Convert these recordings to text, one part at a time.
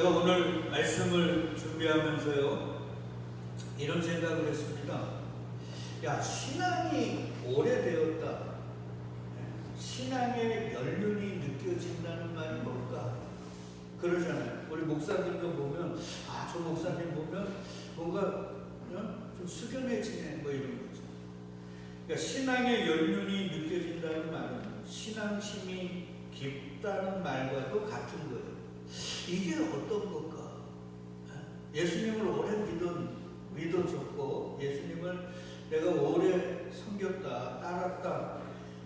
제가 오늘 말씀을 준비하면서요 이런 생각을 했습니다. 야, 신앙이 오래되었다, 신앙의 연륜이 느껴진다는 말이 뭘까? 그러잖아요. 우리 목사님도 보면 저 목사님 보면 뭔가 좀 숙연해지네 뭐 이런 거죠. 그러니까 신앙의 연륜이 느껴진다는 말은 신앙심이 깊다는 말과도 같은 거예요. 이게 어떤 걸까? 예수님을 오래 믿어줬고 예수님을 내가 오래 섬겼다, 따랐다.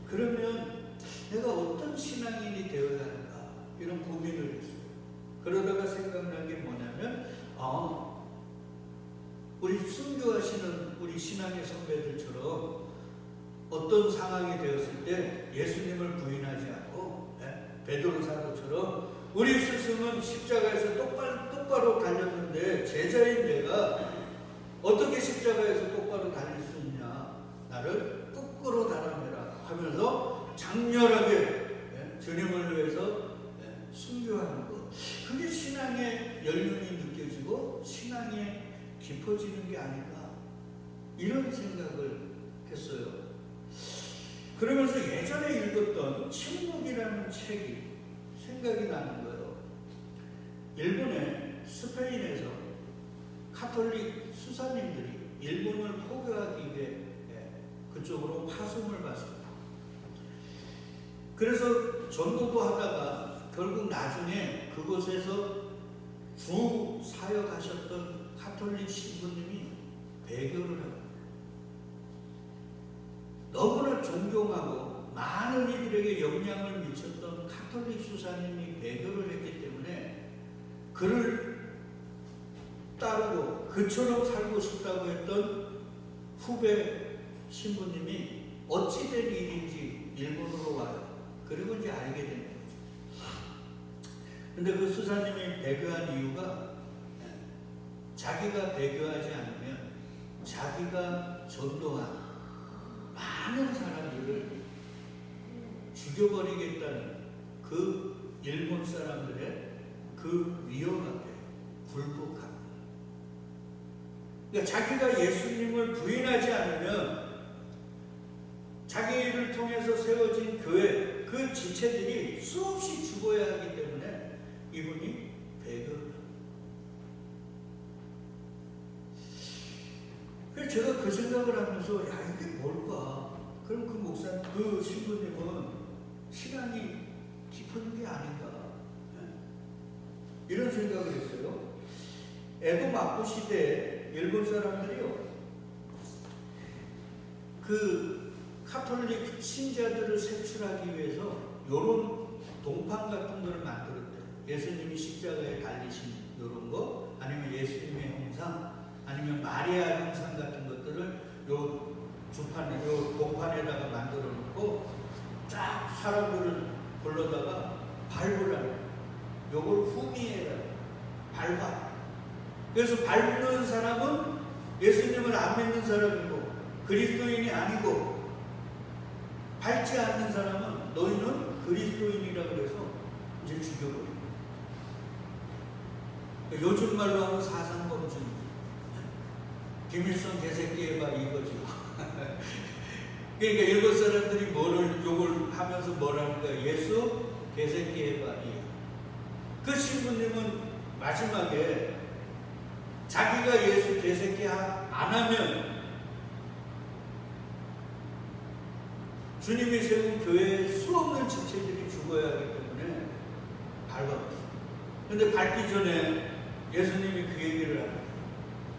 그러면 내가 어떤 신앙인이 되어야 할까? 이런 고민을 했어요. 그러다가 생각난 게 뭐냐면 우리 순교하시는 우리 신앙의 선배들처럼 어떤 상황이 되었을 때 예수님을 부인하지 않고 베드로 사도처럼 우리 스승은 십자가에서 똑바로 달렸는데 제자인 내가 어떻게 십자가에서 똑바로 달릴 수 있냐? 나를 거꾸로 달아내라 하면서 장렬하게 주님을 위해서 순교하는 것. 그게 신앙의 연륜이 느껴지고 신앙이 깊어지는 게 아닌가, 이런 생각을 했어요. 그러면서 예전에 읽었던 침묵이라는 책이 생각이 나는 거예요. 일본의 스페인에서 카톨릭 수사님들이 일본을 포교하기 위해 그쪽으로 파송을 받습니다. 그래서 전도도 하다가 결국 나중에 그곳에서 주 사역하셨던 카톨릭 신부님이 배교를 합니다. 너무나 존경하고 많은 이들에게 영향을 미쳤던 카톨릭 수사님이 배교를 했기 때문에 그를 따르고 그처럼 살고 싶다고 했던 후배 신부님이 어찌된 일인지 일본으로 와요. 그리고 이제 알게 된 거죠. 근데 그 수사님이 배교한 이유가 자기가 배교하지 않으면 자기가 전도한 많은 사람들을 죽여버리겠다는 그 일본 사람들의 그 위험 앞에 굴복합니다. 그러니까 자기가 예수님을 부인하지 않으면 자기를 통해서 세워진 교회 그 지체들이 수없이 죽어야 하기 때문에 이분이 배교를 합니다. 그래서 제가 그 생각을 하면서 이게 뭘까? 그럼 그 신부님은 신앙이 깊은 게 아닌가? 이런 생각을 했어요. 에도 마포 시대에 일본 사람들이요, 그 카톨릭 신자들을 색출하기 위해서 이런 동판 같은 걸 만들었대요. 예수님이 십자가에 달리신 이런 거, 아니면 예수님의 형상, 아니면 마리아 형상 같은 것들을 요 동판에다가 만들어 놓고 쫙 사람들을 불러다가 밟으라고, 요걸 후미에라, 밟아. 그래서 밟는 사람은 예수님을 안 믿는 사람이고 그리스도인이 아니고, 밟지 않는 사람은 너희는 그리스도인이라 그래서 이제 죽여버려. 요즘 말로 하면 사상범죄입니다. 김일성 개새끼 해봐 이거지. 그러니까 일본 사람들이 욕을 하면서 뭐라는 거야? 예수 개새끼 해봐. 그 신부님은 마지막에 자기가 예수 개새끼 안 하면 주님이 세운 교회에 수없는 지체들이 죽어야 하기 때문에 밟아봤어요. 근데 밟기 전에 예수님이 그 얘기를 합니다.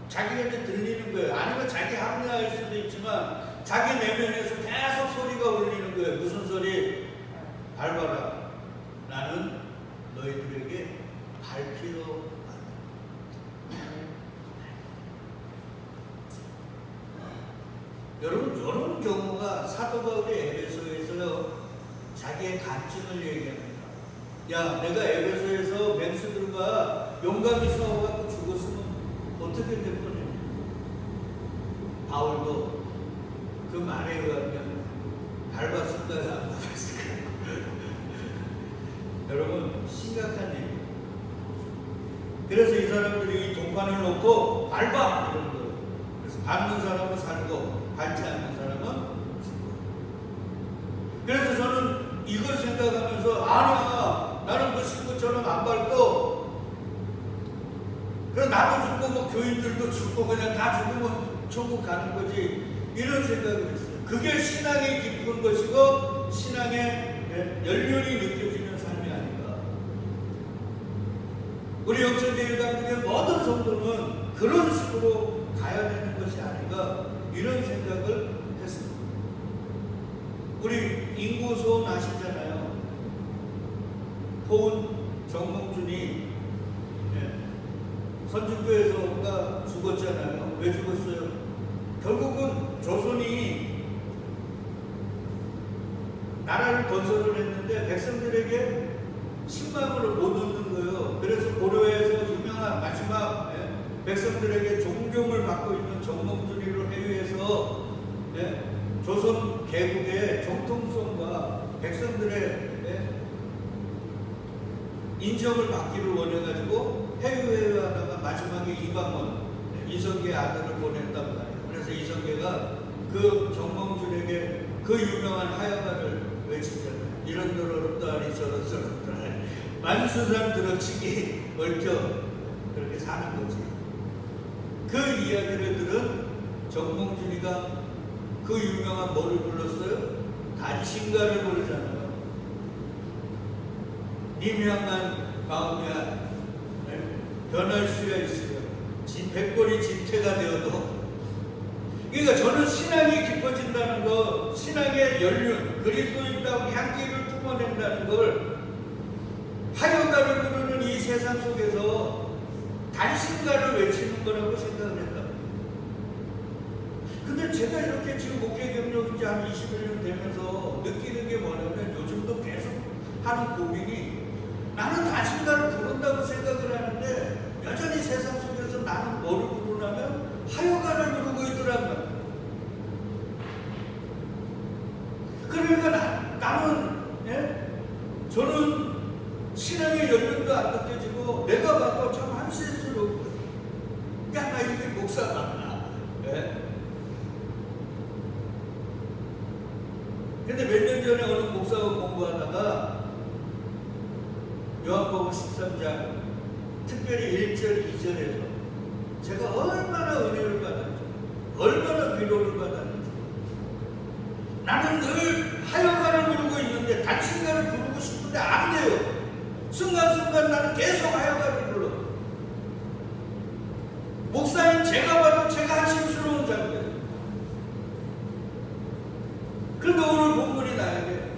자기한테 들리는 거예요. 아니면 자기 합리화일 수도 있지만 자기 내면에서 계속 소리가 울리는 거예요. 무슨 소리? 밟아라. 나는 너희들에게 밟히러 왔다. 여러분, 이런 경우가 사도 바울이 에베소에서요 자기의 간증을 얘기합니다. 야, 내가 에베소에서 맹수들과 용감히 싸워갖고 죽었으면 어떻게 될 뻔했냐. 바울도 그 말에 의하면 밟았을까요? 안 밟았을까요? 여러분, 심각한 얘기예요. 그래서 이 사람들이 이 동판을 놓고 밟아 이런 거예요. 그래서 밟는 사람은 살고 밟지 않는 사람은 죽고. 그래서 저는 이걸 생각하면서 아니야, 나는 그 친구처럼 안 밟고 그럼 나도 죽고 뭐 교인들도 죽고 그냥 다 죽으면 천국 가는 거지, 이런 생각을 했어요. 그게 신앙이 깊은 것이고 신앙의 연륜이 느껴지는 삶이 아닌가. 우리 영천제일당국의 모든 성도는 그런 식으로 가야 되는 것이 아닌가, 이런 생각을 했습니다. 우리 인구소원 아시잖아요. 고은 정몽준이 선진교에서가 죽었잖아요. 왜 죽었어요? 결국은 조선이 나라를 건설을 했는데 백성들에게 신망을 못 얻는 거예요. 그래서 고려에서 유명한 마지막 백성들에게 존경을 받고 있는 정몽준이를 회유해서 조선 개국의 정통성과 백성들의 인정을 받기를 원해가지고 회유하다가 마지막에 이방원, 이성계의 아들을 보냈단 말이에요. 그래서 이성계가 그 정몽준에게 그 유명한 하야가를 외치잖아요. 이런들 어렵다니 저런저런들 만수산 들어치기 얽혀 그렇게 사는 거지. 그 이야기를 들은 정몽준이가 그 유명한 뭐를 불렀어요? 단신가를 부르잖아요. 님 향한 마음이야 변할 수야 있으려 백골이 진퇴가 되어도. 그러니까 저는 신앙이 깊어진다는 것, 신앙의 연륜, 그리스도인다운 향기를 뿜어낸다는 걸 하여가를 부르는 이 세상 속에서 단신가를 외치는 거라고 생각을 했다. 근데 제가 이렇게 지금 목회 경력이 이제 한 21년 되면서 느끼는 게 뭐냐면 요즘도 계속 하는 고민이, 나는 단신가를 부른다고 생각을 하는데 여전히 세상 속에서 나는 뭐를 부르냐면 하여가를 부르고 있더라고요. 그러니까 나는 저는 신앙의 연륜도 안 느껴지고 내가 봐도 참 한시스럽고, 야, 나 이게 목사 맞나? 근데 몇 년 전에 어느 목사가 공부하다가 요한복음 13장 특별히 1절, 2절에서 제가 얼마나 은혜를 받았는지, 얼마나 위로를 받았는지, 나는 늘 하여가를 부르고 있는데 단신가를 부르고 싶은데 안 돼요. 순간순간 나는 계속 하여가를 불러. 목사님 제가 봐도 제가 한심스러운 장면. 그런데 오늘 본문이 나에게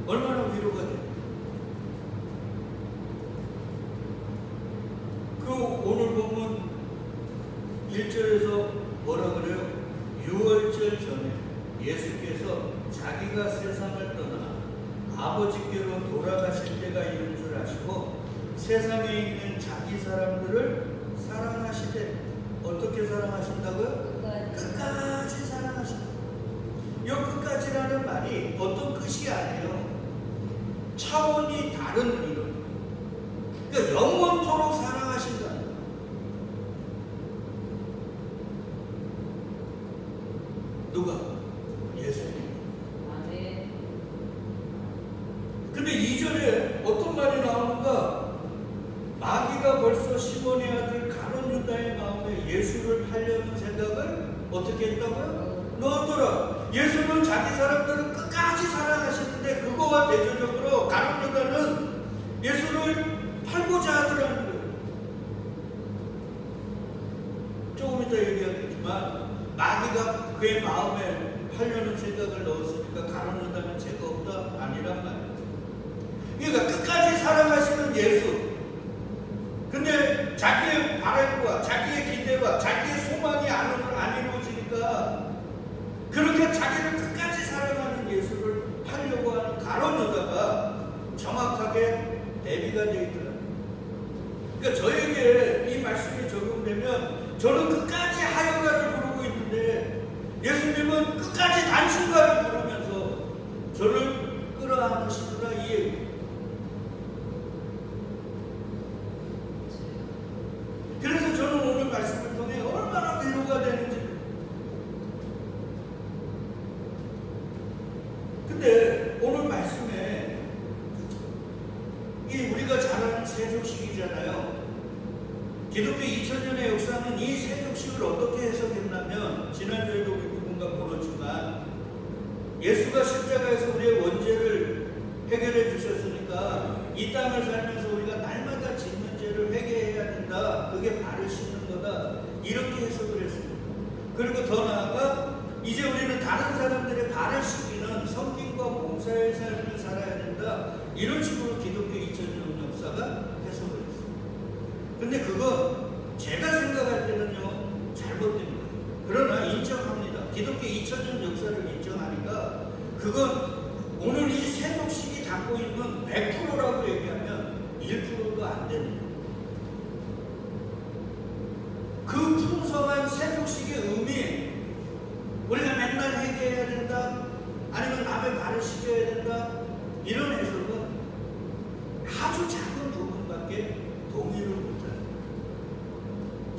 얼마나 위로가 돼. 그 오늘 본문 1절에서 뭐라 그래요? 6월절 전에 예수께서 자기가 세상을 떠나 아버지께로 돌아가실 때가 이른 줄 아시고 세상에 있는 자기 사람들을 사랑하시되, 어떻게 사랑하신다고요? 끝까지 사랑하신다. 이 끝까지라는 말이 어떤 끝이 아니에요. 차원이 다른 이름. 그러니까 영원토록 사랑하신다. 누가? 예수님. 근데 2절에 어떤 말이 나오는가? 마귀가 벌써 시몬의 아들 가룟 유다의 마음에 예수를 팔려는 생각을 어떻게 했다고요? 넣었더라. 예수는 자기 사람들을 끝까지 사랑하시는데 그거와 대조적으로 가룟 유다는 예수를 팔고자 하더라는 거예요. 조금 이따 얘기하겠지만 마귀가 그의 마음에 팔려는 생각을 넣었으니까 가룟 유다는 죄가 없다? 아니란 말이에요. 그러니까 끝까지 사랑하시는 예수. 근데 자기의 바람과 자기의 기대와 자기의 소망이 안 이루어지니까 그렇게 자기를 끝까지 사랑하는 예수를 하려고 하는 가룟 유다가 정확하게 대비가 되어 있더라고요. 그러니까 저에게 이 말씀이 적용되면 저는 끝까지 하여가를 부르고 있는데 예수님은 끝까지 단신가를 부르면서 저를 끌어안으시더라, 이 얘기. 말하는 세속식이잖아요. 기독교 2000년의 역사는 이 세속식을 어떻게 해석했냐면, 지난주에도 우리 누군가 물었지만, 예수가 십자가에서 우리의 원죄를 해결해 주셨으니까 이 땅을 살면서 우리가 날마다 짓는 죄를 회개해야 된다. 그게 발을 씻는 거다. 이렇게 해석을 했습니다. 그리고 더 나아가 이제 우리는 다른 사람들의 발을 씻기는 성김과 봉사의 삶을 살아야 된다. 이런 식으로 기독교 2000년 역사가 해석을 했습니다. 근데 그건 제가 생각할 때는요, 잘못됩니다. 그러나 인정합니다. 기독교 2000년 역사를 인정하니까 그건 오늘 이 세속식이 담고 있는 100%라고 얘기하면 1%도 안 됩니다. 그 풍성한 세속식의 의미, 우리가 맨날 회개해야 된다, 아니면 남의 발을 씻겨야 된다, 이런 해석은 아주 작은 부분밖에 동의를 못합니다.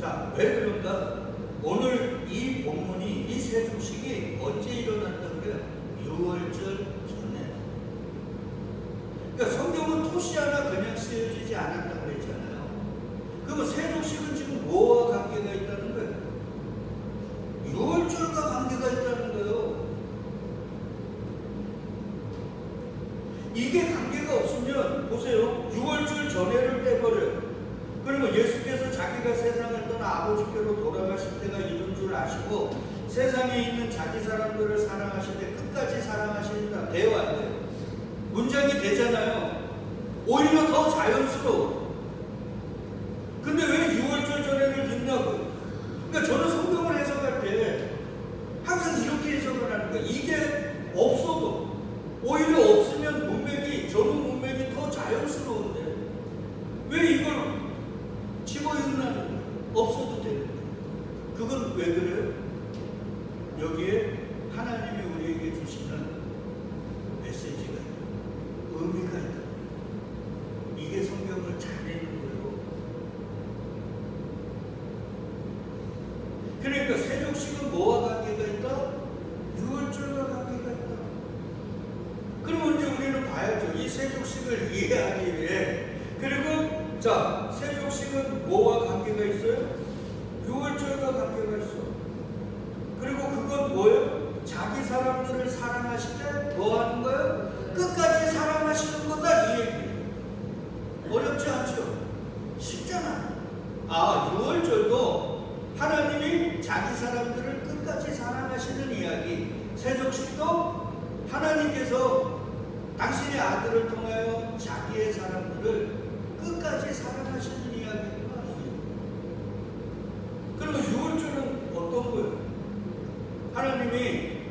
자, 왜 그런가? 오늘 이 본문이, 이 세속식이 언제 일어났다 그래요? 6월절 전에. 그러니까 성경은 토시 하나 그냥 쓰여지지 않았다고 그랬잖아요. 그러면 세속식은 지금 뭐와 관계가 있다는 거예요? 6월절과 관계가 있다는 거예요. 이게 관계가 없으면 보세요. 6월절 전에를 빼버려요. 그러면 예수께서 자기가 세상을 떠나 아버지께로 돌아가실 때가 이른 줄 아시고 세상에 있는 자기 사람들을 사랑하시되 끝까지 사랑하신다. 돼요, 안 돼요? 문장이 되잖아요. 오히려 더 자연스러워. 근데 왜 6월절 전에를 넣냐고. 그러니까 저는 성경을 해석할 때 항상 이렇게 해석을 하는 거예요. 이게 없어도, 오히려 없으면 문맥이, 저는 문맥이 더 자연스러운데 왜 이걸 집어넣는 거예요? 없어도 되는 거예요. 그건 왜 그래요? 여기에 하나님이 우리에게 주시는 메시지가 있다. 의미가 있다. 이게 성경을 잘 읽는 거예요. 그러니까 세속식은 뭐와 관계가 있다? 6월절과 관계가 있다. 그럼 이제 우리는 봐야죠. 이 세속식을 이해하기 위해. 그리고 자, 세속식은 뭐와 관계가 있어요? 6월절과 관계가 있어. 그리고 그건 뭐예요? 자기 사람들을 사랑하실 때 뭐 하는 거예요? 끝까지 사랑하시는 거다, 이 얘기예요. 어렵지 않죠? 쉽잖아. 아, 6월절도 하나님이 자기 사람들을 끝까지 사랑하시는 이야기. 세속식도 하나님께서 당신의 아들을 통하여 자기의 사람들을 끝까지 사랑하시는 이야기가 아니에요. 그러면 6월절은 어떤 거예요? 하나님이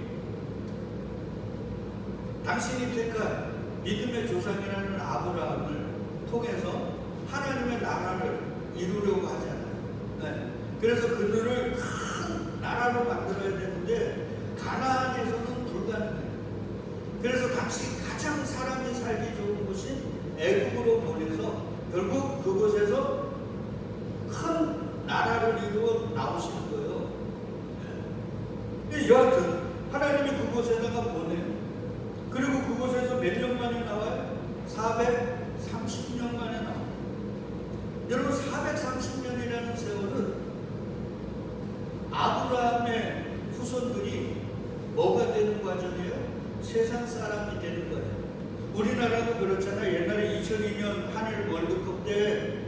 당신이 택한 믿음의 조상이라는 아브라함을 통해서 하나님의 나라를 이루려고 하잖아요. 네. 그래서 그들을 큰 나라로 만들어야 되는데 가나안에서는 불가능해요. 그래서 당시 가장 사람이 살기 좋은 곳인 애국으로 보내서 결국 그곳에서 큰 나라를 이루어 나오시는 거예요. 여하튼 하나님이 그곳에다가 보내요. 그리고 그곳에서 몇 년 만에 나와요? 430년 만에 나와요. 여러분, 430년이라는 세월은 아브라함의 후손들이 뭐가 되는 과정이에요? 세상 사람이 되는 거예요. 우리나라도 그렇잖아요. 옛날에 2002년 한일 월드컵 때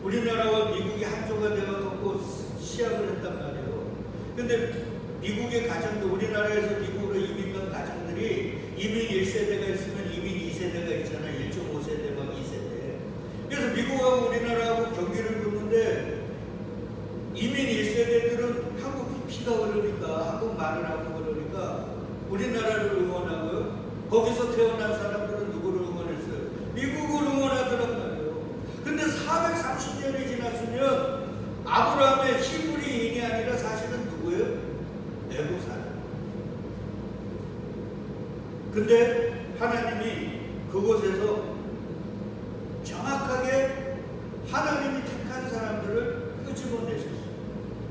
우리나라와 미국이 한조가 되어갖고 시합을 했단 말이에요. 근데 미국의 가정들, 우리나라에서 미국으로 이민 간 가정들이 이민 1세대가 있으면 이민 2세대가 있잖아요. 1.5세대 막 2세대. 그래서 미국하고 우리나라하고 경기를 붙는데 이민 1세대들은 한국 피가 흐르니까, 한국 말을 하고 그러니까 우리나라를 응원하고요. 거기서 태어난 사람들은 누구를 응원했어요? 미국을 응원하더란 말이에요. 근데 430년이 지났으면 아브라함의 히브리인이 아니라 사실은 누구예요? 애국 사람. 근데 하나님이 그곳에서 정확하게 하나님이 택한 사람들을 끄집어내셨어요.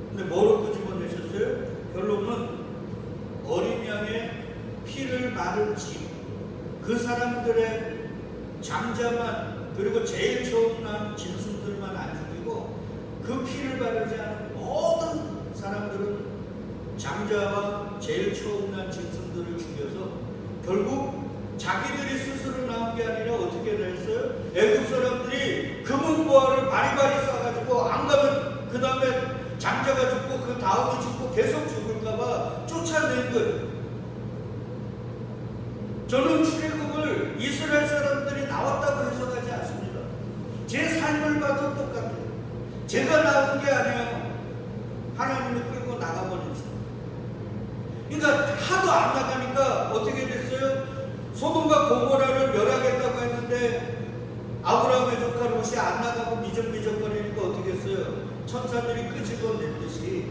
근데 뭐로 끄집어내셨어요? 결론은 어린 양의 피를 바른 집, 그 사람들의 잠잠한, 그리고 제일 처음 난 그 피를 바르지 않은 모든 사람들은 장자와 제일 처음 난 짐승들을 죽여서 결국 자기들이 스스로 나온 게 아니라 어떻게 됐어요? 애굽 사람들이 금은보화를 바리바리 싸가지고 안 가면 그 다음에 장자가 죽고 그 다음에 죽고 계속 죽을까봐 쫓아낸 거예요. 저는 출애굽을 이스라엘 사람들이 나왔다고 해석하지 않습니다. 제 삶을 봐도 똑같아요. 제가 나온 게 아니에요. 하나님이 끌고 나가버렸어요. 그러니까 하도 안 나가니까 어떻게 됐어요? 소돔과 고모라를 멸하겠다고 했는데 아브라함의 조카 롯이 안 나가고 미적미적거리니까 어떻게 했어요? 천사들이 끄집어냈듯이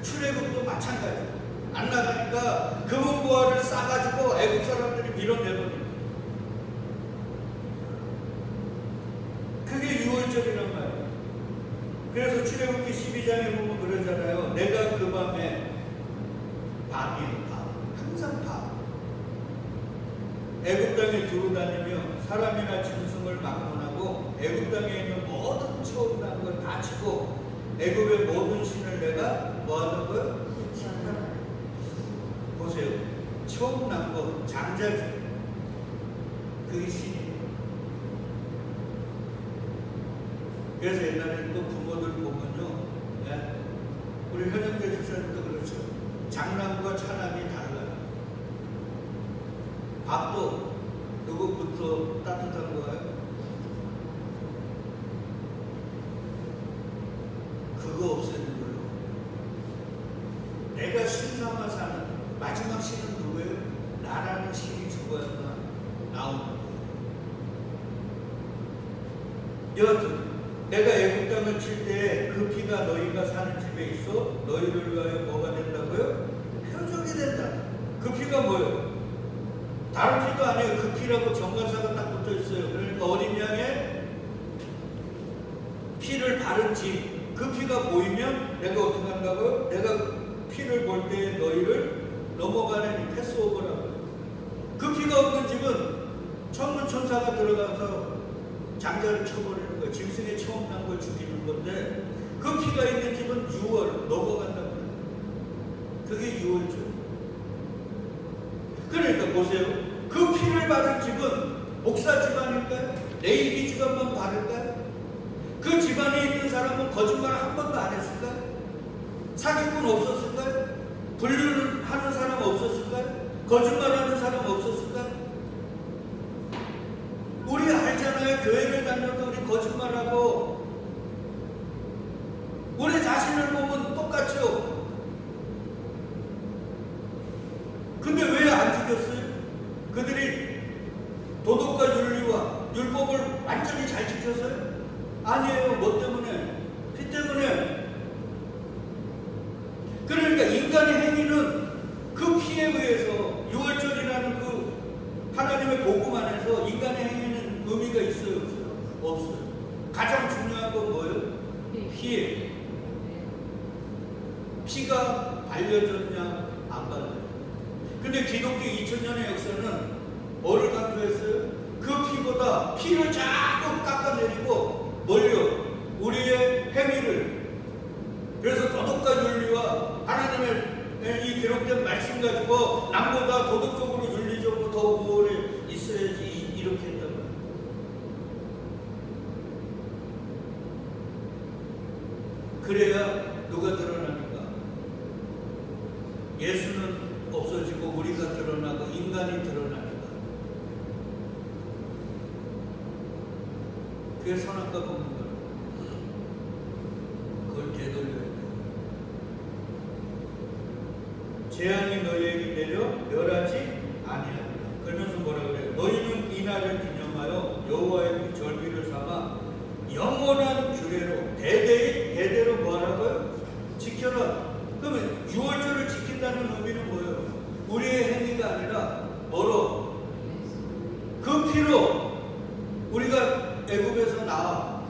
출애굽도 마찬가지예요. 안 나가니까 금은보화를 싸가지고 애굽 사람들이 밀어내버립니다. 그게 6월절이란 말이에요. 그래서 출애굽기 12장에 보면 그러잖아요. 내가 그 밤에 밤이에요. 밤. 항상 밤. 애굽 땅에 두루 다니며 사람이나 짐승을 막론하고 애굽 땅에 있는 모든 처음 난 걸 다 치고 애굽의 모든 신을 내가 뭐 하는 거예요? 보세요. 처음 난 거 장자지. 그게 신이에요. 그래서 옛날에 또 부모들 보면요, 네? 우리 현영재 집사님도 그렇죠. 장남과 차남이 달라요. 밥도 누구부터 따뜻한 거예요? 그거 없애는 거예요. 내가 신 삼아 사는 마지막 신은 누구예요? 나라는 신이 죽어야만 나오는 거예요. 여하튼 내가 애굽 땅을 칠 때 그 피가 너희가 사는 집에 있어 너희를 위하여 뭐가 된다고요? 표적이 된다. 그 피가 뭐예요? 다른 피도 아니에요. 그 피라고 정관사가 딱 붙어 있어요. 그러니까 어린 양의 피를 바른 집. 그 피가 보이면 내가 어떻게 한다고요? 내가 피를 볼 때 너희를 넘어가는 패스오버라고요. 그 피가 없는 집은 천문 천사가 들어가서 장자를 쳐버리는 거예요. 짐승의 처음 난 걸 죽이는 건데 그 피가 있는 집은 6월 넘어간다고 해요. 그게 6월죠. 그러니까 보세요. 그 피를 바른 집은 목사 집안일까요? 레이기 집안만 바를까요? 그 집안에 있는 사람은 거짓말을 한 번도 안 했을까요? 사기꾼 없었을까요? 불륜을 하는 사람 없었을까요? 거짓말하는 사람 없었을까요? 우리 알잖아요. 교회를 다녀도 우리 거짓말하고 우리 자신을 보면 똑같죠. 근데 왜 안 죽였어요? 그들이 도덕과 윤리와 율법을 완전히 잘 지켰어요? 아니에요. 뭐 때문에? 피 때문에. 그러니까 인간의 행위는 그 피에 의해서 6월절이라는 그 하나님의 복음 안에서 인간의 행위는 의미가 있어요? 없어요? 없어요. 가장 중요한 건 뭐예요? 피예요. 피가 발려졌냐 안 발려졌냐. 근데 기독교 2000년의 역사는 뭐를 강조했어요? 그 피보다 피를 자꾸 깎아내리고 뭘요? 우리의 행위를. 그래서 도덕과 윤리와 하나님의 이 기록된 말씀 가지고 남보다 도덕적으로 윤리적으로 더 오래 있어야지 이렇게 했단 말이에요. 그래야 누가 드러나는가? 예수는 없어지고 우리가 드러나고 인간이 드러나는가? 그게 선악과 먹는 거예요. 그걸 되돌려야 돼요. 재앙이 너희에게 내려 멸하지 아니하리라. 그러면서 뭐라 그래요? 너희는 이날을 기념하여 여호와의 절기를 삼아 영원한 규례로 대대로 뭐하라고요? 지켜라. 그러면 6월절을 지킨다는 의미는 뭐예요? 우리의 행위가 아니라 뭐로? 그 피로 우리가 애굽에서 나와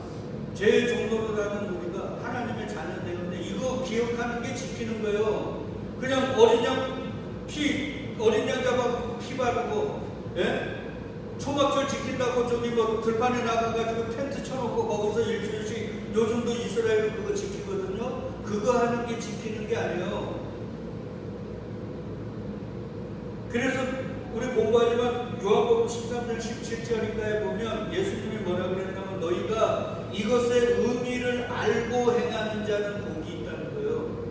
죄의 종로로라는 우리가 하나님의 자녀 되었는데 이거 기억하는 게 지키는 거예요. 그냥 어린 양 잡아서 피 바르고, 예? 초막절 지킨다고 저기 뭐 들판에 나가가지고 텐트 쳐놓고 거기서 일주일씩 요즘도 이스라엘은 그거 지켜. 13장 17절인가에 보면 예수님이 뭐라 그랬냐면 너희가 이것의 의미를 알고 행하는 자는 복이 있다는 거예요.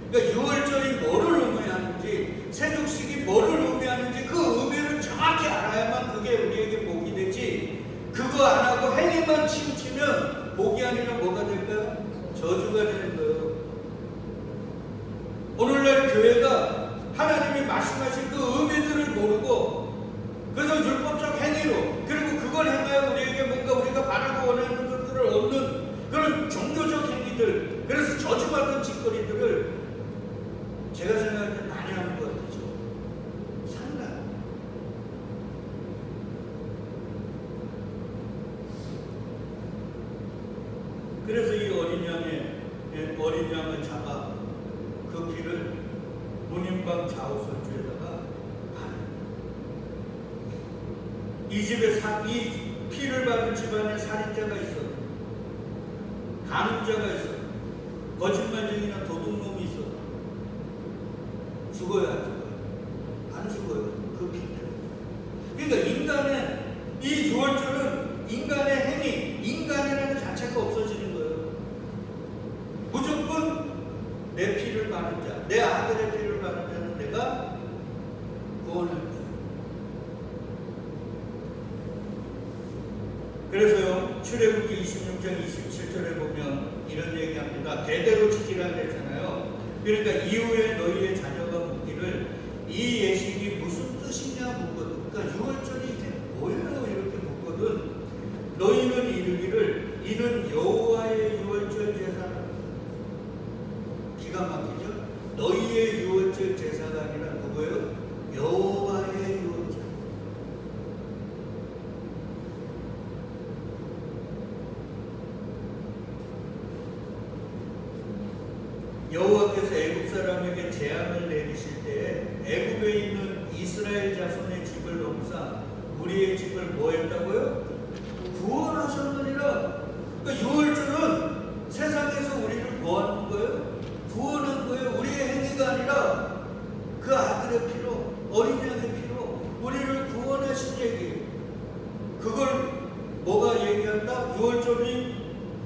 그러니까 유월절이 뭐를 의미하는지, 세족식이 뭐를 의미하는지 그 의미를 정확히 알아야만 그게 우리에게 복이 되지, 그거 안 하고 행위만 치우치면 복이 아니라 뭐가 될까요? 저주가 되는 거예요. 오늘날 교회가 하나님이 말씀하신 그 의미들을 모르고, 그래서 율법적 행위로, 그리고 그걸 행하여 우리에게 뭔가 우리가 바라고 원하는 것들을 얻는 그런 종교적 행위들, 그래서 저주받은 짓거리들을 제가 생각할 때 많이 하는 것 같아요. 상당히. 그래서 이 어린 양을 잡아 그 피를 문인방 좌우설주에다가 바르는. 이 집에 이 피를 바른 집안에 살인자가 있어, 간음자가 있어, 거짓말쟁이나 도둑놈이 있어, 죽어요, 안 죽어요? 안 죽어요. 그 피 때문에. 그러니까 인간의 이 유월절은 인간의 행위, 인간이라는 자체가 없어지는 거예요. 무조건 내 피를 바른 자, 내 아들의 피를 바른 자는 내가 구원할 거예요. 그래서요, 출애굽기 26장 27절에 보면 이런 얘기합니다. 대대로 지키라 그랬잖아요. 그러니까 이후에 너희의 자녀가 묻기를 이 예식이 무슨 뜻이냐 묻거든. 그러니까 유월절이 이게 뭐예요? 이렇게 묻거든. 너희는 이르기를 이는 여호와의 유월절 제사라. 기가 막히죠? 너희의 유월절 제사가 아니라 누구예요? 여호와의 유월절. 여호와께서 애굽 사람에게 재앙을 내리실 때 애굽에 있는 이스라엘 자손의 집을 넘사 우리의 집을 뭐 했다고요? 구원하셨느니라. 그러니까 유월절은 세상에서 우리를 뭐 하는 거예요? 구원한 거예요. 우리의 행위가 아니라 그 아들의 피로, 어린 양의 피로 우리를 구원하신 얘기예요. 그걸 뭐가 얘기한다? 유월절이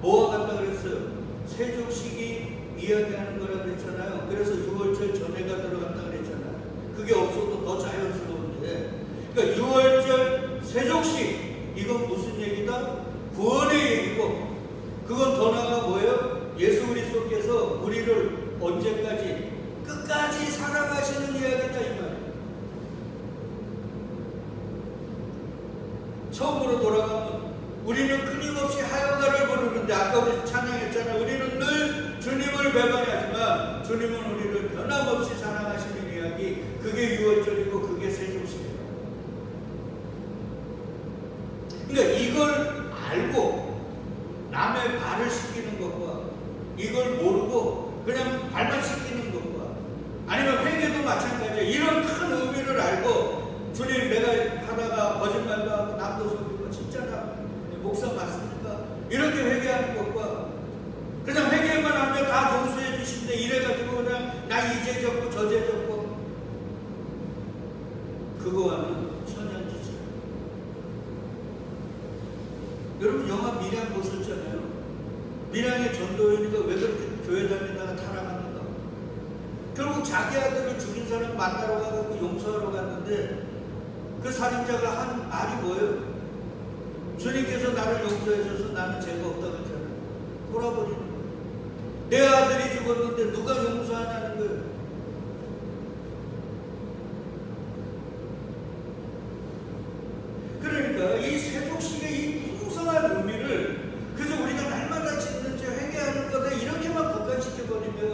뭐가 같다 그랬어요? 세족식이 이야기하는 거라 그랬잖아요. 그래서 6월절 전해가 들어간다 그랬잖아요. 그게 없어도 더 자연스러운데, 그러니까 6월절 세족식, 이건 무슨 얘기다? 구원의 얘기고, 그건 더 나아가 뭐예요? 예수 그리스도께서 우리를 언제까지? 끝까지 사랑하시는 이야기다 이 말이에요. 처음으로 돌아가면 우리는 끊임없이 하여가를 부르는데, 아까 우리 찬양했잖아요. 우리는 늘 주님을 배반하지만 주님은 우리를 변함없이 사랑하시는 이야기, 그게 유월절이고 그게 세족식이에요. 그러니까 이걸 알고 남의 발을 씻기는 것과 이걸 모르고 그냥 발만 씻기는 것과, 아니면 회개도 마찬가지예요. 이런 큰 의미를 알고 주님 내가 하다가 거짓말도 하고 남도 속이고 진짜 나 목사 맞습니까? 이렇게 회개하는 것과 그냥 회개만 하면 다 용서해 주신데 이래가지고 그냥 나 이제 졌고 저제 졌고, 그거와는 천양지죠. 여러분 영화 밀양 보셨잖아요. 밀양의 전도연이가 왜 그렇게 교회 다니다가 타락합니까? 결국 자기 아들을 죽인 사람 만나러 가고 용서하러 갔는데 그 살인자가 한 말이 뭐예요? 주님께서 나를 용서해 줘서 나는 죄가 없다고 했잖아요. 돌아버리는 거예요. 내 아들이 죽었는데 누가 용서하냐는 거예요. 그러니까 이 세족식의 이 풍성한 의미를 그저 우리가 날마다 짓는 죄 회개하는 거다 이렇게만 국한시켜버리면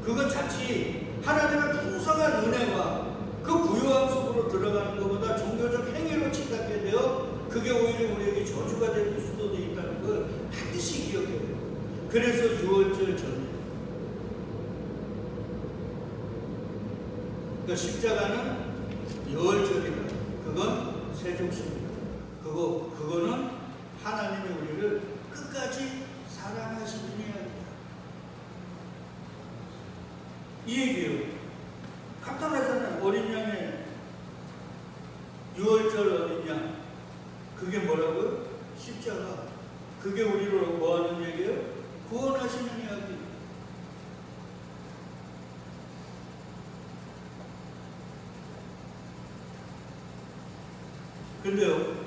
그건 자칫 하나님의 풍성한 은혜와 그 부요함 속으로 들어가는 것보다 종교적 행위로 치닫게 되어 그게 오히려 우리에게 저주가 될 수도 있다는 걸 반드시 기억해야 돼요. 그래서 6월절 전에, 그러니까 십자가는 6월절이다. 그건 세족식입니다. 그거는 하나님이 우리를 끝까지 사랑하시는 이야기다. 이 얘기예요. 간단하잖아요. 어린 양의 6월 6월절 어딨냐? 그게 뭐라고요? 십자가. 그게 우리로 뭐 하는 얘기예요? 구원하시는 이야기. 근데요,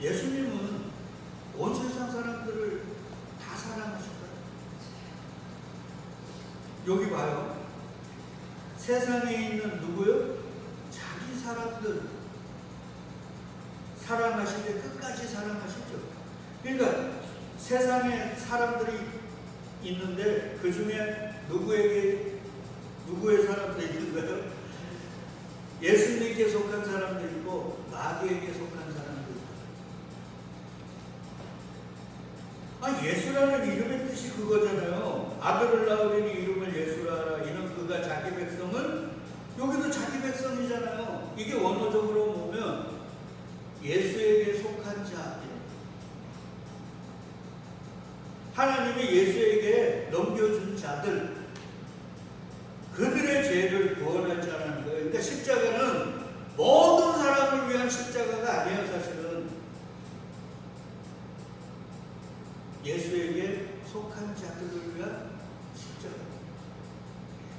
예수님은 온 세상 사람들을 다 사랑하셨어요. 여기 봐요. 세상에 있는 누구요? 자기 사람들 사랑하실 때 끝까지 사랑하시죠. 그러니까 세상에 사람들이 있는데 그 중에 누구의 사람들이 있는가요? 예수님께 속한 사람도 있고 마귀에게 속한 사람도 있고. 예수라는 이름의 뜻이 그거잖아요. 아들을 낳으리니 이름을 예수라 하라. 이는 그가 자기 백성은, 여기도 자기 백성이잖아요. 이게 원어적으로 보면 예수에게 속한 자. 하나님이 예수에게 넘겨준 자들, 그들의 죄를 구원할 자라는 거예요. 그러니까 십자가는 모든 사람을 위한 십자가가 아니에요. 사실은 예수에게 속한 자들을 위한 십자가.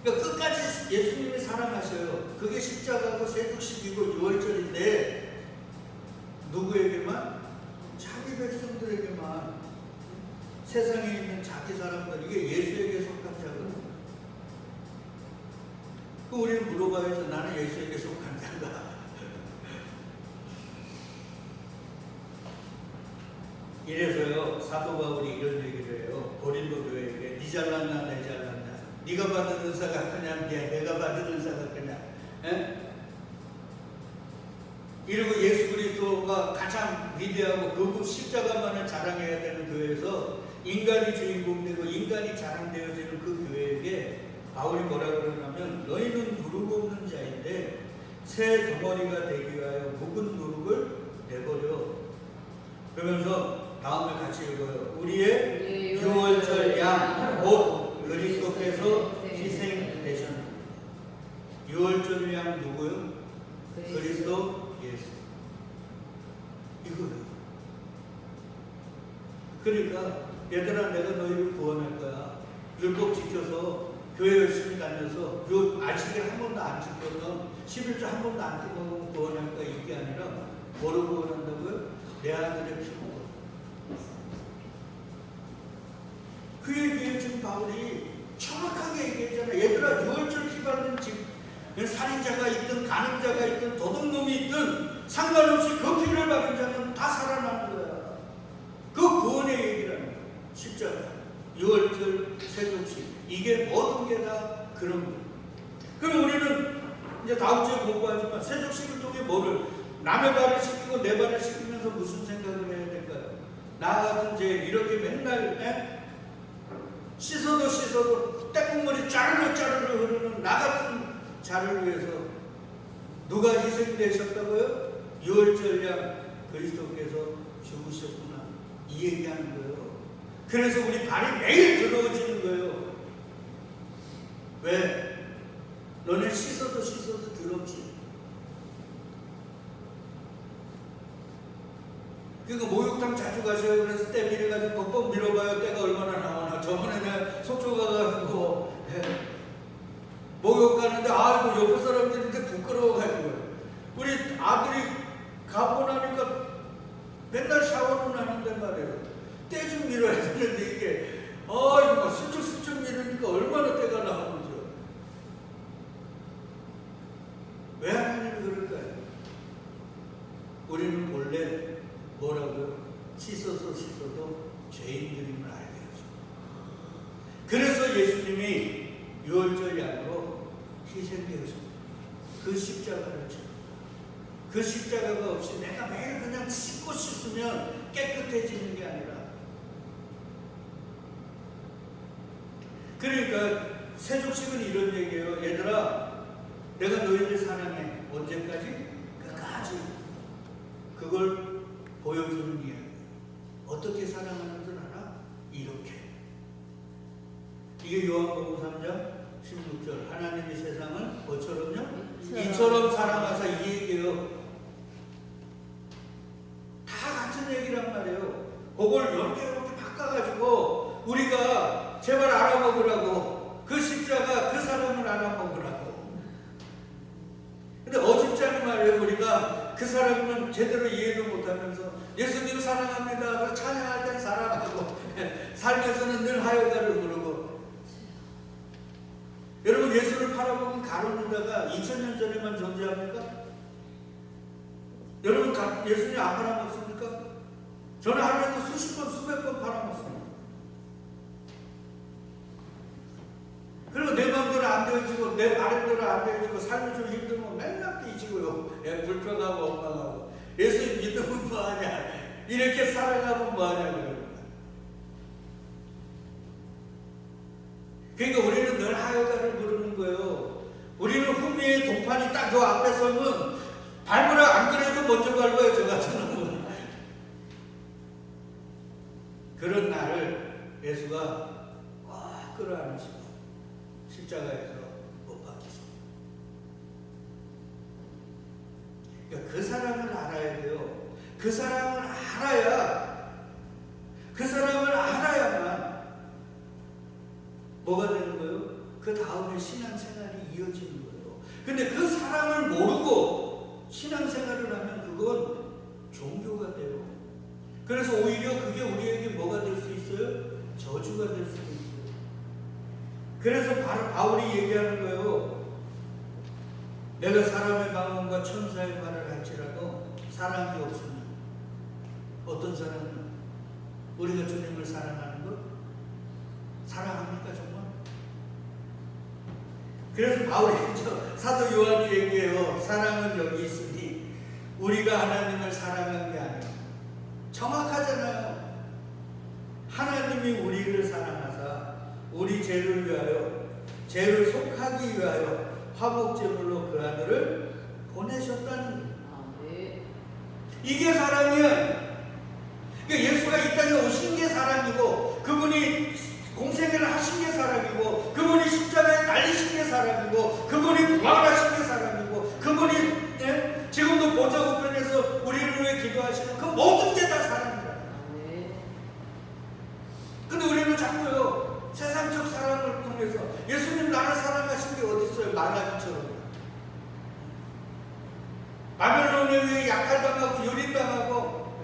그러니까 끝까지 예수님이 사랑하셔요. 그게 십자가고 세주식이고 유월절인데 누구에게만? 자기 백성들에게만. 세상에 있는 자기 사람들, 이게 예수에게 속한 자거든요. 우리는 물어봐야죠. 나는 예수에게 속한 자인가? 이래서요, 사도 바울이 이런 얘기를 해요. 고린도 교회에게 니 잘났나 내 잘났나, 네가 받은 은사가 크냐 내가 받은 은사가 크냐. 이러고 예수 그리스도가 가장 위대하고 그 십자가만을 자랑해야 되는 교회에서 인간이 주인공 되고 인간이 자랑되어지는 그 교회에게 바울이 뭐라 그러냐면, 너희는 누룩 없는 자인데 새 덩어리가 되기 위하여 묵은 누룩을 내버려. 그러면서 다음에 같이 읽어요. 우리의 유월절 양 곧 그리스도께서 희생되셨다. 유월절 양 누구요? 그리스도 예수. 이거예요. 그러니까 얘들아, 내가 너희를 구원할 거야. 율법 지켜서 교회 열심히 다녀서 안식일 한 번도 안 지켜서 11조 한 번도 안 끊어서 구원할 거야. 이게 아니라 뭐로 구원한다고요? 내 아들의 피로. 그 얘기에 지금 바울이 정확하게 얘기했잖아요. 얘들아, 유월절 피 받는 집 살인자가 있든 간음자가 있든 도둑놈이 있든 상관없이 그 피를 받은 자는 다 살아나는 거야. 그 구원의 얘기라는 거야. 십자가, 유월절, 세족식, 이게 모든 게 다 그런 거예요. 그럼 우리는 이제 다음 주에 공부하지만 세족식을 통해 뭐를, 남의 발을 씻기고 내 발을 씻기면서 무슨 생각을 해야 될까요? 나 같은 죄 이렇게 맨날 씻어도 때국물이 짜르르 흐르는 나 같은 자를 위해서 누가 희생되셨다고요? 유월절 양 그리스도께서 죽으셨구나, 이 얘기하는 거예요. 그래서 우리 발이 매일 더러워지는 거예요. 왜? 너네 씻어도 더럽지. 그러니까 목욕탕 자주 가셔요. 그래서 때 밀어가지고 뻑뻑 밀어봐요. 때가 얼마나 나오나. 저번에 내가 속초 가가지고 목욕 가는데 아이고 옆에 사람들이 이렇게 부끄러워가지고, 우리 아들이 가고 나니까 맨날 샤워는 하는데 말이에요. 때 좀 밀어야 되는데 이게 이거 슬쩍슬쩍 밀으니까 얼마나 때가 나오는지요. 왜 하나님이 그럴까요? 우리는 원래 뭐라고요? 씻어도 죄인들임을 알게 하죠. 그래서 예수님이 유월절 양으로 희생되었습니다. 그 십자가를 쳐. 그 십자가가 없이 내가 매일 그냥 씻고 씻으면 깨끗해지는 게 아니라, 그러니까 세족식은 이런 얘기예요. 얘들아, 내가 너희들 사랑해. 언제까지? 끝까지. 그걸 보여주는 이야기. 어떻게 사랑하는 줄 알아? 이렇게. 이게 요한복음 3장 16절. 하나님이 세상을 뭐처럼요? 이처럼 사랑하사, 이 얘기예요. 그걸 이렇게 바꿔가지고 우리가 제발 알아먹으라고, 그 십자가 그 사람을 알아먹으라고. 근데 어줍지 않은 말이에요. 우리가 그 사람은 제대로 이해도 못하면서 예수님 사랑합니다 찬양할 땐 사랑하고 살면서는 늘 하여가를 부르고. 여러분, 예수를 팔아먹은 가룟유다가 2000년 전에만 존재합니까? 여러분, 예수님 안 팔아먹습니까? 저는 하루에도 수십 번 수백 번 팔아먹습니다. 그리고 내 마음대로 안 되어지고 내 바람대로 안 되어지고 삶이 좀 힘들면 맨날 삐지고요. 불평하고 원망하고 예수 믿으면 뭐하냐, 이렇게 살아가면 뭐하냐 그러는 거야. 그러니까 우리는 늘 하여가를 부르는 거예요. 우리는 후미의 동판이 딱 저 앞에 서면 밟으라 안 그래도 먼저 밟아요. 저 같은 놈은. 그런 나를 예수가 꽉 끌어안으시고 십자가에서 못 박히시고. 그러니까 그 사람을 알아야 돼요. 그 사람을 알아야만 뭐가 되는 거예요? 그 다음에 신앙생활이 이어지는 거예요. 근데 그 사람을 모르고 신앙생활을 하면 그건 종교가 돼요. 그래서 오히려 그게 우리에게 뭐가 될 수 있어요? 저주가 될 수도 있어요. 그래서 바로 바울이 얘기하는 거예요. 내가 사람의 방언과 천사의 말을 할지라도 사랑이 없으면, 어떤 사람은 우리가 주님을 사랑하는 것? 사랑합니까 정말? 그래서 바울이 사도 요한이 얘기해요. 사랑은 여기 있으니 우리가 하나님을 사랑한 게 아니에요. 정확하잖아요. 하나님이 우리를 사랑하사 우리 죄를 위하여, 죄를 속하기 위하여 화목제물로 그 아들을 보내셨다는 거예요. 이게 사랑이에요. 그러니까 예수가 이 땅에 오신 게 사랑이고, 그분이 공생애를 하신 게 사랑이고, 그분이 십자가에 달리신 게 사랑이고, 그분이 부활하신 게 사랑이고, 그분이 지금도 보좌 우편에서 우리를 위해 기도하시는 그 모든 게 다 사랑이라. 근데 우리는 자꾸요 세상적 사랑을 통해서 예수님 나를 사랑하신 게 어디 있어요? 말라기처럼 바벨론에 의해 약탈당하고 유린당하고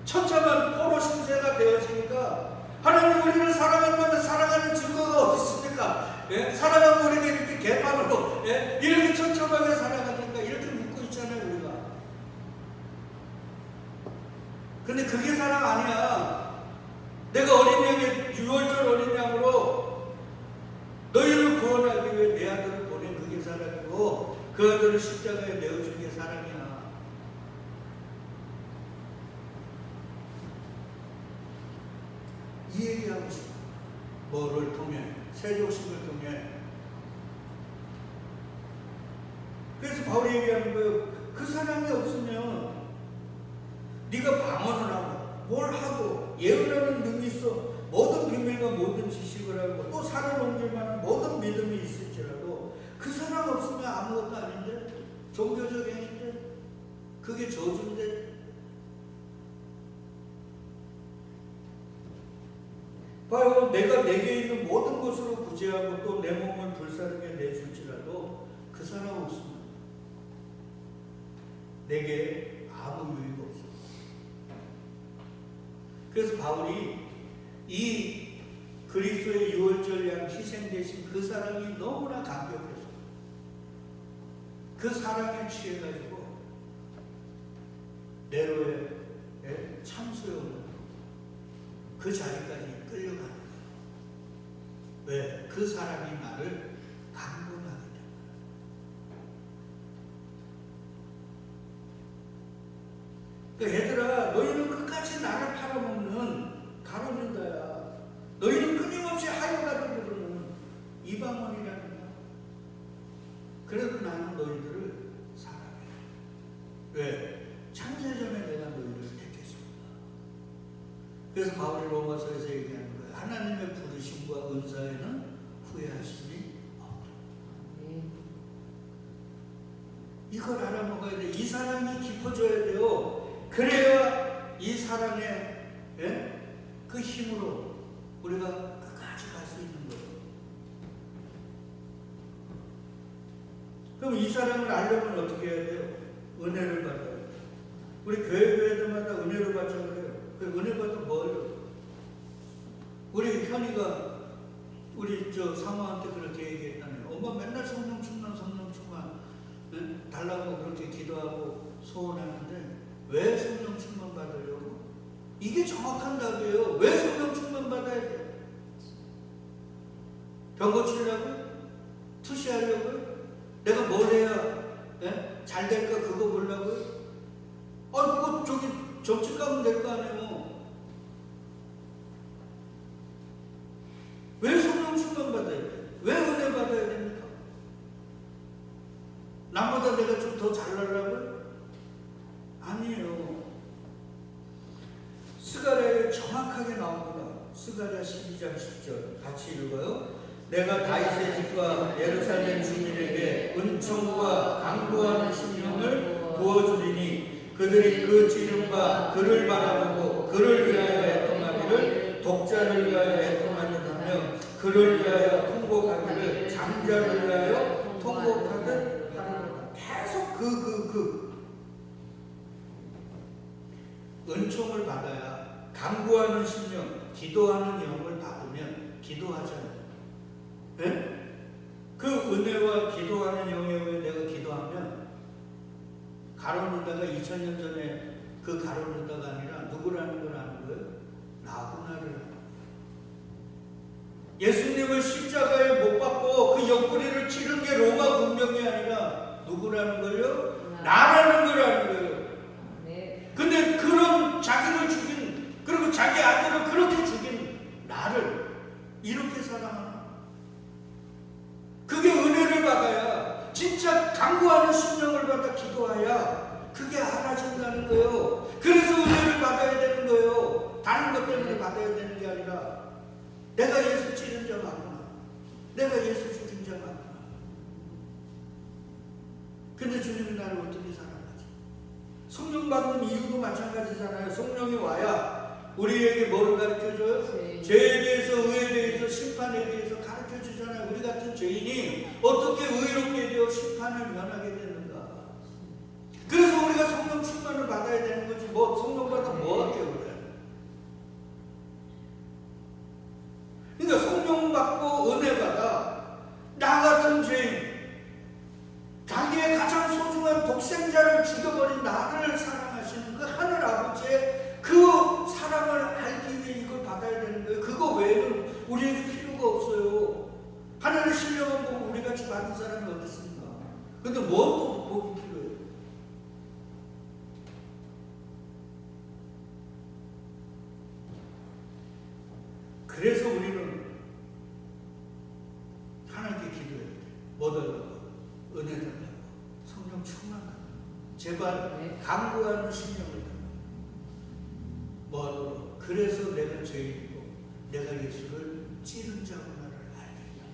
처참한 포로 신세가 되어지니까 하나님 우리를 사랑한다면 사랑하는 증거가 어디 있습니까? 사랑하면 우리가 이렇게 개판으로 이렇게 처참하게 살아가니까 이렇게 묻고 있잖아요 우리가. 근데 그게 사랑 아니야. 내가 어린 양의 6월절 어린 양으로 너희를 구원하기 위해 내 아들을 보낸 그게 사랑이고, 그 아들을 십자가에 내어준 게 사랑이야. 이 얘기하고 싶어. 뭐를 통해? 세족식을 통해. 그래서 바울이 얘기하는 거예요. 그 사랑이 없으면 네가 방언을 하고 뭘 하고 예언하는 능이 있어, 모든 비밀과 모든 지식을 하고 또 산을 옮길 만한 모든 믿음이 있을지라도 그 사랑 없으면 아무것도 아닌데, 종교적 행위인데, 그게 저주인데. 봐요. 내가 내게 있는 모든 것으로 구제하고 또 내 몸을 불사르게 내줄지라도 그 사랑 없으면 내게 아무 유익 없어. 그래서 바울이 이 그리스도의 유월절 양 희생되신 그 사랑이 너무나 감격해서 그 사랑에 취해가지고 네로의 참수에 오는 그 자리까지 끌려가는 거예요. 왜? 그 사람이 나를 강권하기 때문에. 그러니까 얘들아, 너희는 끝까지 나를 팔아먹는 가룟유다야. 너희는 끊임없이 하여가를 부르는 이방원이라는 거야. 그래도 나는 너희들을 사랑해. 왜? 창세전에 내가 너희를 택했습니다. 그래서 바울이 로마서에서 얘기하는 거예요. 하나님의 부르심과 은사에는 후회하심이 없다. 이걸 알아먹어야 돼. 이 사랑이 깊어져야 돼요. 그래야 이 사랑에 예? 그 힘으로 우리가 끝까지 갈 수 있는 거예요. 그럼 이 사람을 알려면 어떻게 해야 돼요? 은혜를 받아야 돼요. 우리 교회들마다 은혜를 받자 그래요. 그 은혜 받으면 뭐예요? 우리 현이가 우리 사모한테 그렇게 얘기했다네요. 엄마 맨날 성령 충만 예? 달라고 그렇게 기도하고 소원하는데 왜 성령 충만 받으려고? 이게 정확한 답이에요. 왜 성령 충만 받아야 돼? 병 고치려고? 투시하려고? 내가 뭘 해야 예? 잘 될까 그거 보려고? 그거 점집 가면 될 거 아니에요. 왜 성령 충만 받아야 돼? 왜 은혜 받아야 됩니까? 남보다 내가 좀 더 잘나려고요? 아니에요. 스가랴에 정확하게 나옵니다. 스가랴 12장 10절 같이 읽어요. 내가 다윗의 집과 예루살렘 주민에게 은총과 강구하는 심령을 부어주리니 그들이 그 지름과 그를 바라보고 그를 위하여 애통하기를 독자를 위하여 애통하느냐며 그를 위하여 통곡하기를 장자를 위하여 통곡하듯 하느니라. 계속 은총을 받아야 간구하는 심령, 기도하는 영을 받으면 기도하잖아요. 네? 그 은혜와 기도하는 영에 의해 내가 기도하면 가로누다가 2000년 전에 그 가로누다가 아니라 누구라는 걸 아는 거예요? 나구나를. 예수님을 십자가에 못 박고 그 옆구리를 치른 게 로마 군병이 아니라 누구라는 걸요? 나라는 걸 아는 거예요. 근데 그런 자기를 죽인, 그리고 자기 아들을 그렇게 죽인 나를 이렇게 사랑하나? 그게 은혜를 받아야, 진짜 간구하는 심령을 받아 기도해야 그게 알아진다는 거예요. 그래서 은혜를 받아야 되는 거예요. 다른 것 때문에 받아야 되는 게 아니라 내가 예수 찌른 자 맞구나, 내가 예수 죽인 자 맞구나. 근데 주님이 나를 어떻게 사랑하지? 성령 받는 이유도 마찬가지잖아요. 성령이 와야 우리에게 뭐를 가르쳐줘요? 죄에 대해서, 의에 대해서, 심판에 대해서 가르쳐주잖아요. 우리 같은 죄인이 어떻게 의롭게 되어 심판을 면하게 되는가. 그래서 우리가 성령 충만을 받아야 되는 거지. 성령 받아 뭐 할게요, 그래. 그러니까 성령 받고 은혜 받아 나 같은 죄인, 자기의 가장 소중한 독생자를 죽여버린 나를 사랑하시는 그 하늘 아버지의 그 사랑을 알기 위해 이걸 받아야 되는 거예요. 그거 외에는 우리에게 필요가 없어요. 하늘의 신령한 복 우리같이 받은 사람이 어디 있습니까? 근데 뭔 또 복이 필요해요? 그래서 우리는 하나님께 기도해야 돼. 뭐 달라고? 은혜 달라고. 성령 충만하다. 제발 간구하는 심령을 달라고. 뭐하도록? 그래서 내가 죄인이고 내가 예수를 찌른 자구나를 알리라.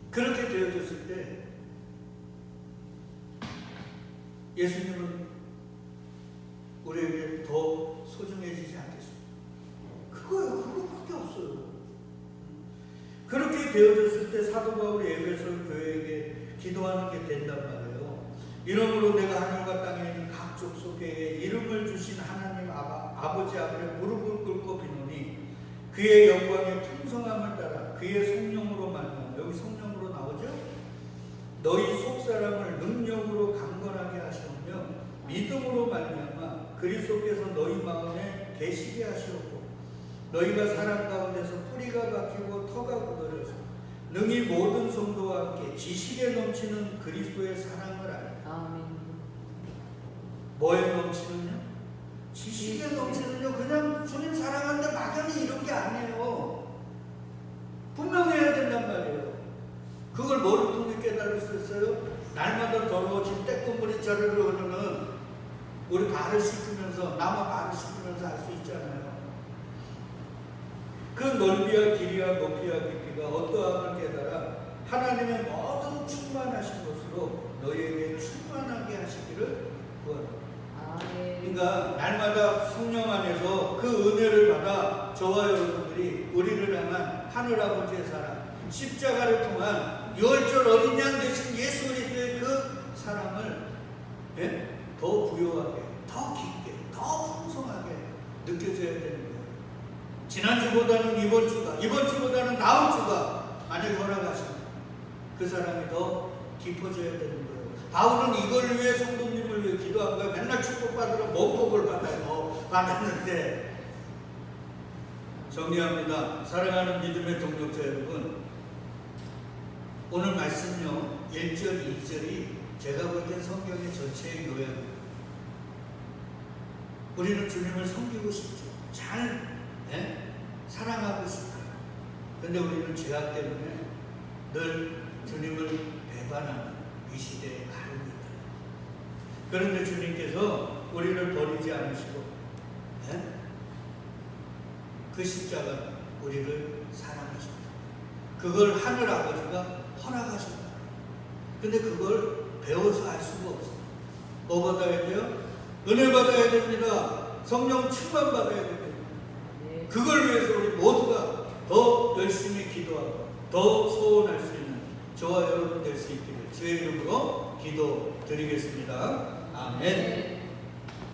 그렇게 되어졌을 때 예수님은 우리에게 더 소중해지지 않겠습니까? 그거예요. 그거밖에 없어요. 그렇게 되어졌을 때 사도 바울이 에베소 교회에게 기도하는 게 된단 말이에요. 이러므로 내가 하늘과 땅에 있는 각 족속에 이름을 주신 하나님 아버지 앞에 무릎을 꿇고 비노니 그의 영광의 풍성함을 따라 그의 성령으로 말미암아, 여기 성령으로 나오죠? 너희 속사람을 능력으로 강건하게 하시오며 믿음으로 말미암아 그리스도께서 너희 마음에 계시게 하시옵고 너희가 사랑 가운데서 뿌리가 박히고 터가 굳어져서 능히 모든 성도와 함께 지식에 넘치는 그리스도의 사랑을 알라. 아멘. 뭐에 넘치는요? 지식에 넘치는요. 그냥 주님 사랑하는데 막연히 이런 게 아니에요. 분명히 해야 된단 말이에요. 그걸 뭐를 통해 깨달을 수 있어요? 날마다 더러워진 떼꾸물이 자르르 흐르는 우리 발을 씻으면서, 남아 발을 씻으면서 알 수 있잖아요. 그 넓이와 길이와 높이와 깊이가 어떠함을 깨달아 하나님의 모든 충만하신 것으로 너희에게 충만하게 하시기를 구하노라. 그러니까 날마다 성령 안에서 그 은혜를 받아 저와 여러분들이 우리를 향한 하늘아버지의 사랑, 십자가를 통한 유월절 어린 양 되신 예수 그리스도의 그 사랑을 더 부요하게, 더 깊게, 더 풍성하게 느껴져야 되는 거예요. 지난주보다는 이번 주보다는 다음 주가 만약에 허락하시면 그 사랑이 더 깊어져야 되는 거예요. 바울은 이걸 위해 성도님을 위해 기도한 거예요. 맨날 축복받으러 몸복을 받았는데. 정리합니다. 사랑하는 믿음의 동력자 여러분, 오늘 말씀요 1절 2절이 제가 볼 땐 성경의 전체의 요약입니다. 우리는 주님을 섬기고 싶죠. 잘 사랑하고 싶어요. 근데 우리는 죄악 때문에 늘 주님을 배반하는 이 시대의 가lum이다. 그런데 주님께서 우리를 버리지 않으시고 그 십자가 우리를 사랑하셨다. 그걸 하늘 아버지가 허락하셨다. 근데 그걸 배워서 알 수가 없어요. 뭐 받아야 돼요? 은혜 받아야 됩니다. 성령 충만 받아야 됩니다. 그걸 위해서 우리 모두가 더 열심히 기도하고 더 소원할 수 있는 저와 여러분 될 수 있기를 주의 이름으로 기도드리겠습니다. 아멘.